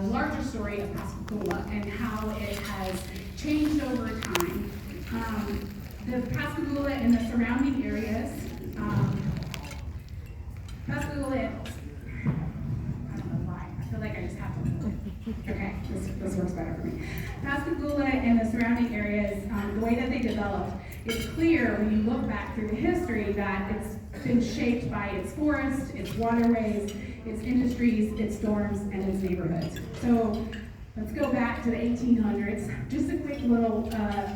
larger story of Pascagoula and how it has changed over time. The Pascagoula and the surrounding areas, Pascagoula, I don't know why, I feel like I just have to, okay, this works better for me. Pascagoula and the surrounding areas, the way that they developed, it's clear when you look back through the history that it's been shaped by its forests, its waterways, its industries, its storms, and its neighborhoods. So let's go back to the 1800s. Just a quick little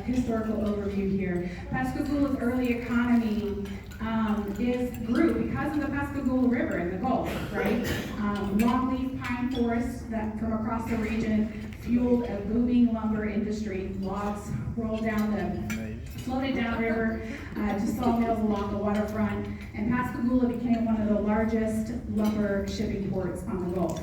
historical overview here. Pascagoula's early economy grew because of the Pascagoula River in the Gulf, right? Longleaf pine forests that from across the region fueled a booming lumber industry. Logs floated downriver to sawmills along the waterfront, and Pascagoula became one of the largest lumber shipping ports on the Gulf.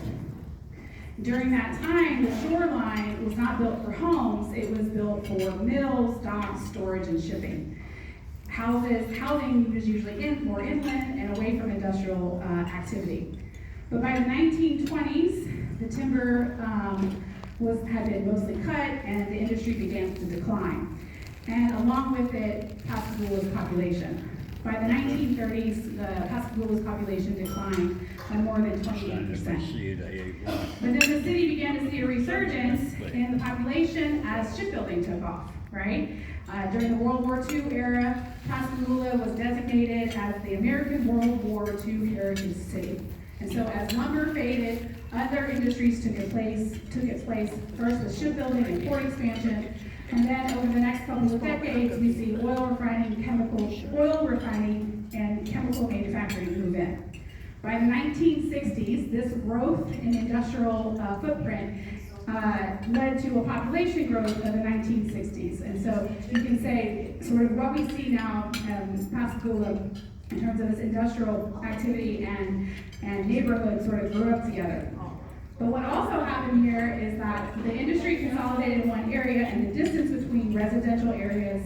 During that time, the shoreline was not built for homes, it was built for mills, docks, storage, and shipping. Housing was usually more inland and away from industrial activity. But by the 1920s, the timber had been mostly cut and the industry began to decline. And along with it, Pascagoula's population. By the 1930s, the Pascagoula's population declined by more than 28%. But then the city began to see a resurgence in the population as shipbuilding took off, right? During the World War II era, Pascagoula was designated as the American World War II Heritage City. And so as lumber faded, other industries took its place, first with shipbuilding and port expansion, and then over the next couple of decades, we see oil refining, and chemical manufacturing move in. By the 1960s, this growth in industrial footprint led to a population growth of the 1960s. And so you can say sort of what we see now in Pascagoula in terms of its industrial activity and neighborhood sort of grew up together. But what also happened here is that the industry consolidated in one area and the distance between residential areas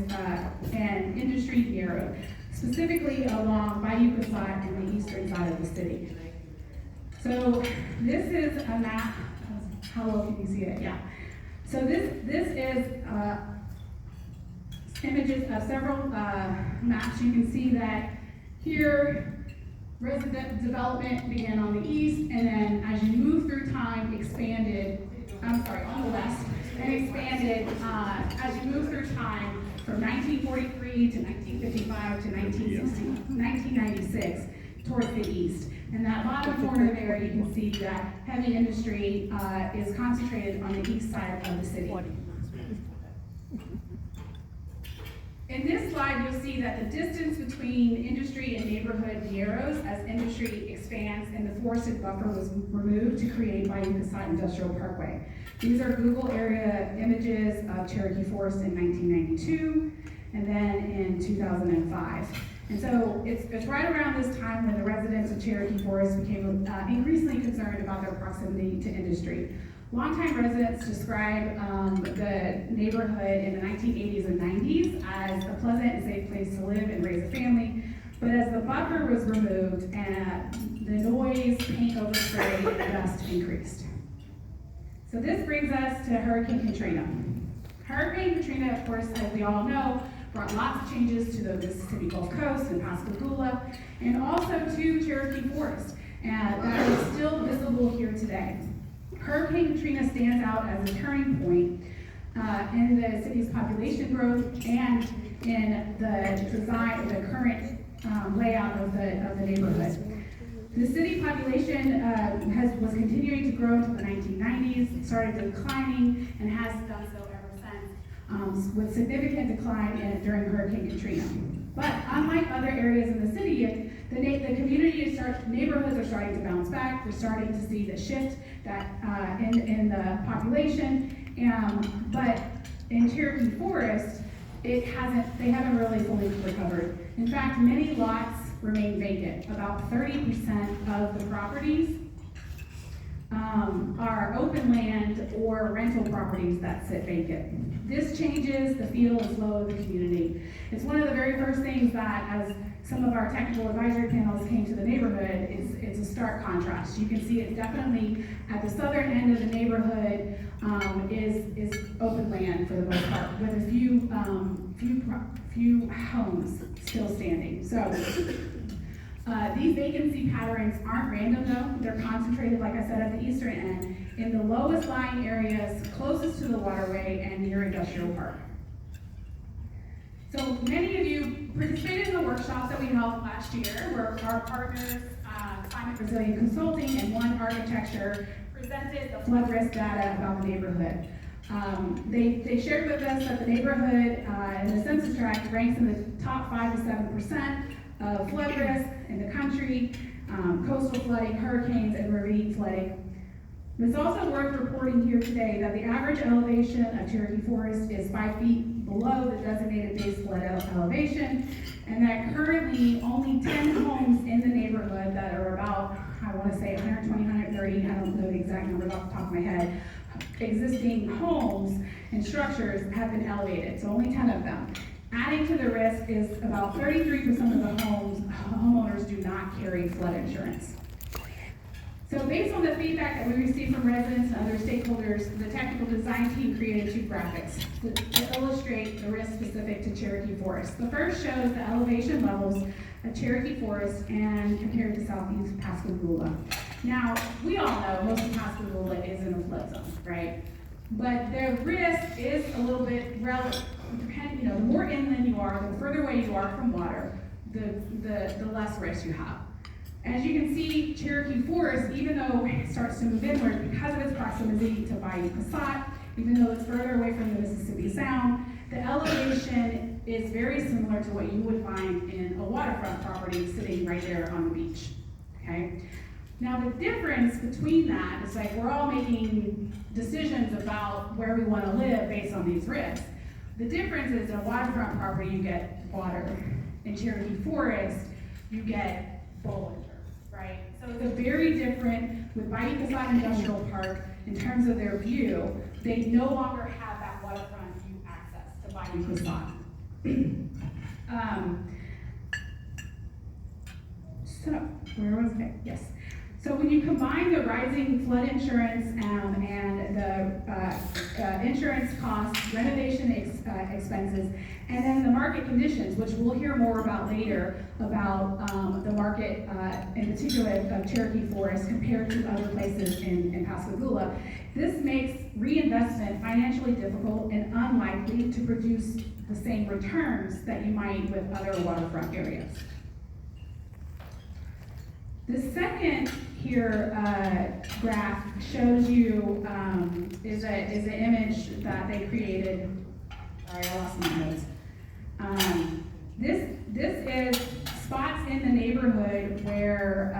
and industry narrowed, specifically along Bayou Casat and the eastern side of the city. So this is a map. How well can you see it? Yeah. So this is images of several maps. You can see that here resident development began on the east, and then as you move through time, expanded, on the west, and expanded as you move through time from 1943 to 1955 to 1996 towards the east. And that bottom corner there, you can see that heavy industry is concentrated on the east side of the city. In this slide, you'll see that the distance between industry and neighborhood narrows as industry expands and the forested buffer was removed to create Bayou Casat Industrial Parkway. These are Google area images of Cherokee Forest in 1992 and then in 2005. And so it's right around this time when the residents of Cherokee Forest became increasingly concerned about their proximity to industry. Longtime residents describe the neighborhood in the 1980s and 90s as a pleasant and safe place to live and raise a family. But as the buffer was removed, the noise, paint overspray, and dust increased. So this brings us to Hurricane Katrina. Hurricane Katrina, of course, as we all know, brought lots of changes to the Mississippi Gulf Coast and Pascagoula, and also to Cherokee Forest, and that is still visible here today. Hurricane Katrina stands out as a turning point in the city's population growth and in the design of the current layout of the neighborhood. The city population was continuing to grow until the 1990s, started declining, and has done so ever since, with significant decline during Hurricane Katrina. But unlike other areas in the city, the neighborhoods are starting to bounce back. We're starting to see the shift that in the population, but in Cherokee Forest, they haven't really fully recovered. In fact, many lots remain vacant. About 30% of the properties are open land or rental properties that sit vacant. This changes the feel and flow of the community. It's one of the very first things that, as some of our technical advisory panels came to the neighborhood, it's a stark contrast. You can see it's definitely at the southern end of the neighborhood few homes still standing. So these vacancy patterns aren't random though. They're concentrated, like I said, at the eastern end, in the lowest lying areas closest to the waterway and near industrial park. So many of you participated in the workshops that we held last year, where our partners, Climate Resilient Consulting and One Architecture, presented the flood risk data about the neighborhood. They shared with us that the neighborhood in the census tract ranks in the top 5 to 7% of flood risk in the country, coastal flooding, hurricanes, and ravine flooding. It's also worth reporting here today that the average elevation of Cherokee Forest is 5 feet below the designated base flood elevation, and that currently only 10 homes in the neighborhood that are about, I want to say 120, 130, I don't know the exact numbers off the top of my head, existing homes and structures have been elevated, so only 10 of them. Adding to the risk is about 33% of the homeowners do not carry flood insurance. So based on the feedback that we received from residents and other stakeholders, the technical design team created 2 graphics to illustrate the risk specific to Cherokee Forest. The first shows the elevation levels of Cherokee Forest and compared to southeast Pascagoula. Now, we all know most of Pascagoula is in a flood zone, right? But the risk is a little bit relative. The more inland you are, the further away you are from water, the less risk you have. As you can see, Cherokee Forest, even though it starts to move inward because of its proximity to Bayou Passat, even though it's further away from the Mississippi Sound, the elevation is very similar to what you would find in a waterfront property sitting right there on the beach, okay? Now the difference between that is like we're all making decisions about where we want to live based on these risks. The difference is in a waterfront property you get water. In Cherokee Forest, you get boulders, right? So it's very different with Bayou Passat Industrial Park in terms of their view. They no longer have that waterfront view access to Bayou Passat. So, where was it? Yes. So when you combine the rising flood insurance and the insurance costs, renovation expenses, and then the market conditions, which we'll hear more about later, about the market in particular of Cherokee Forest compared to other places in Pascagoula, this makes reinvestment financially difficult and unlikely to produce the same returns that you might with other waterfront areas. The second here graph shows you is an image that they created. Sorry, I lost my notes. This is spots in the neighborhood where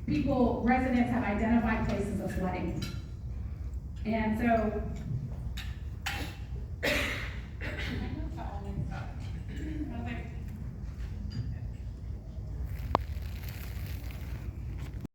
residents have identified places of flooding. And so